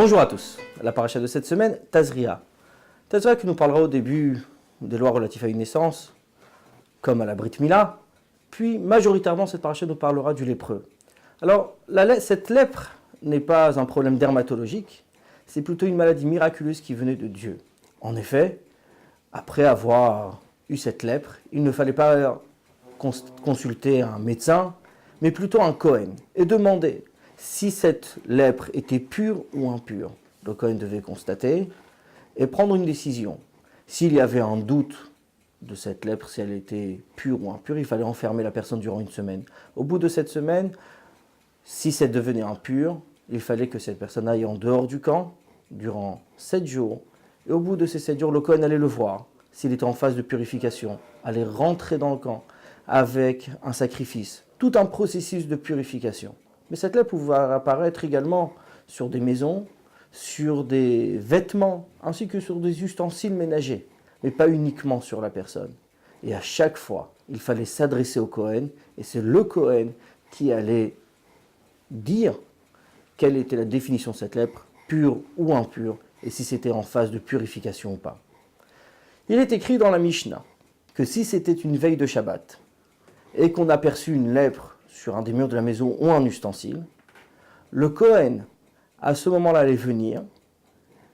Bonjour à tous, la paracha de cette semaine, Tazria. Tazria qui nous parlera au début des lois relatives à une naissance, comme à la Brit Mila, puis majoritairement cette paracha nous parlera du lépreux. Alors, cette lèpre n'est pas un problème dermatologique, c'est plutôt une maladie miraculeuse qui venait de Dieu. En effet, après avoir eu cette lèpre, il ne fallait pas consulter un médecin, mais plutôt un Kohen, et demander si cette lèpre était pure ou impure. Le Kohen devait constater et prendre une décision. S'il y avait un doute de cette lèpre, si elle était pure ou impure, il fallait enfermer la personne durant une semaine. Au bout de cette semaine, si ça devenait impur, il fallait que cette personne aille en dehors du camp durant 7 jours. Et au bout de ces 7 jours, le Kohen allait le voir. S'il était en phase de purification, allait rentrer dans le camp avec un sacrifice. Tout un processus de purification. Mais cette lèpre pouvait apparaître également sur des maisons, sur des vêtements, ainsi que sur des ustensiles ménagers, mais pas uniquement sur la personne. Et à chaque fois, il fallait s'adresser au Kohen, et c'est le Kohen qui allait dire quelle était la définition de cette lèpre, pure ou impure, et si c'était en phase de purification ou pas. Il est écrit dans la Mishnah que si c'était une veille de Shabbat, et qu'on aperçut une lèpre sur un des murs de la maison ou un ustensile, le Kohen, à ce moment-là, allait venir,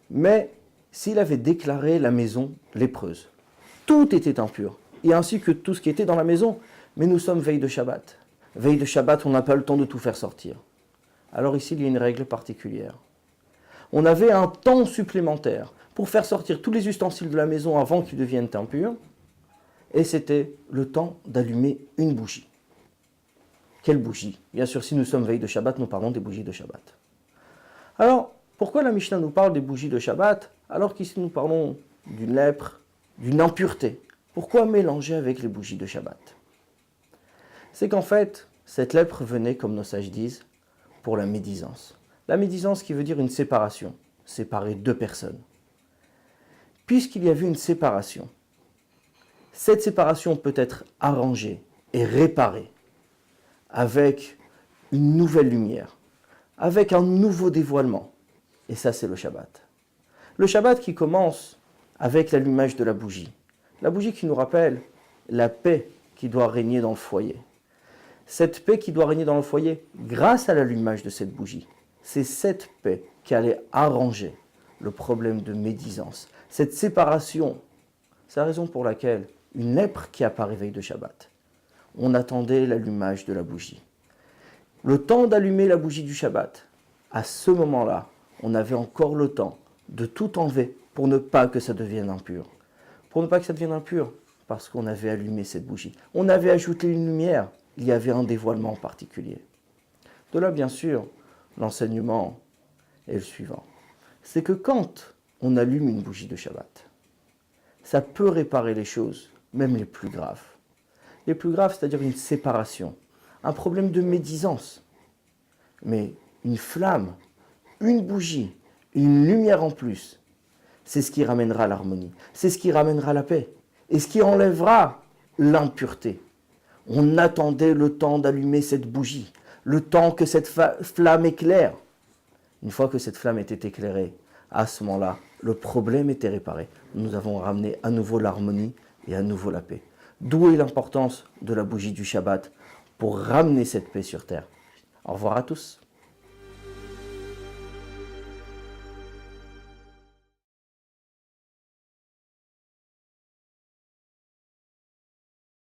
mais s'il avait déclaré la maison lépreuse, tout était impur, et ainsi que tout ce qui était dans la maison. Mais nous sommes veille de Shabbat. Veille de Shabbat, on n'a pas le temps de tout faire sortir. Alors ici, il y a une règle particulière. On avait un temps supplémentaire pour faire sortir tous les ustensiles de la maison avant qu'ils deviennent impurs, et c'était le temps d'allumer une bougie. Quelle bougie? Bien sûr, si nous sommes veille de Shabbat, nous parlons des bougies de Shabbat. Alors, pourquoi la Mishnah nous parle des bougies de Shabbat, alors qu'ici nous parlons d'une lèpre, d'une impureté? Pourquoi mélanger avec les bougies de Shabbat? C'est qu'en fait, cette lèpre venait, comme nos sages disent, pour la médisance. La médisance qui veut dire une séparation, séparer deux personnes. Puisqu'il y avait une séparation, cette séparation peut être arrangée et réparée avec une nouvelle lumière, avec un nouveau dévoilement. Et ça, c'est le Shabbat. Le Shabbat qui commence avec l'allumage de la bougie. La bougie qui nous rappelle la paix qui doit régner dans le foyer. Cette paix qui doit régner dans le foyer grâce à l'allumage de cette bougie. C'est cette paix qui allait arranger le problème de médisance. Cette séparation, c'est la raison pour laquelle une lèpre qui apparaît veille de Shabbat, on attendait l'allumage de la bougie. Le temps d'allumer la bougie du Shabbat, à ce moment-là, on avait encore le temps de tout enlever pour ne pas que ça devienne impur. Pour ne pas que ça devienne impur, parce qu'on avait allumé cette bougie. On avait ajouté une lumière, il y avait un dévoilement particulier. De là, bien sûr, l'enseignement est le suivant. C'est que quand on allume une bougie de Shabbat, ça peut réparer les choses, même les plus graves. Les plus graves, c'est-à-dire une séparation, un problème de médisance. Mais une flamme, une bougie, une lumière en plus, c'est ce qui ramènera l'harmonie, c'est ce qui ramènera la paix, et ce qui enlèvera l'impureté. On attendait le temps d'allumer cette bougie, le temps que cette flamme éclaire. Une fois que cette flamme était éclairée, à ce moment-là, le problème était réparé. Nous avons ramené à nouveau l'harmonie et à nouveau la paix. D'où est l'importance de la bougie du Shabbat pour ramener cette paix sur terre. Au revoir à tous.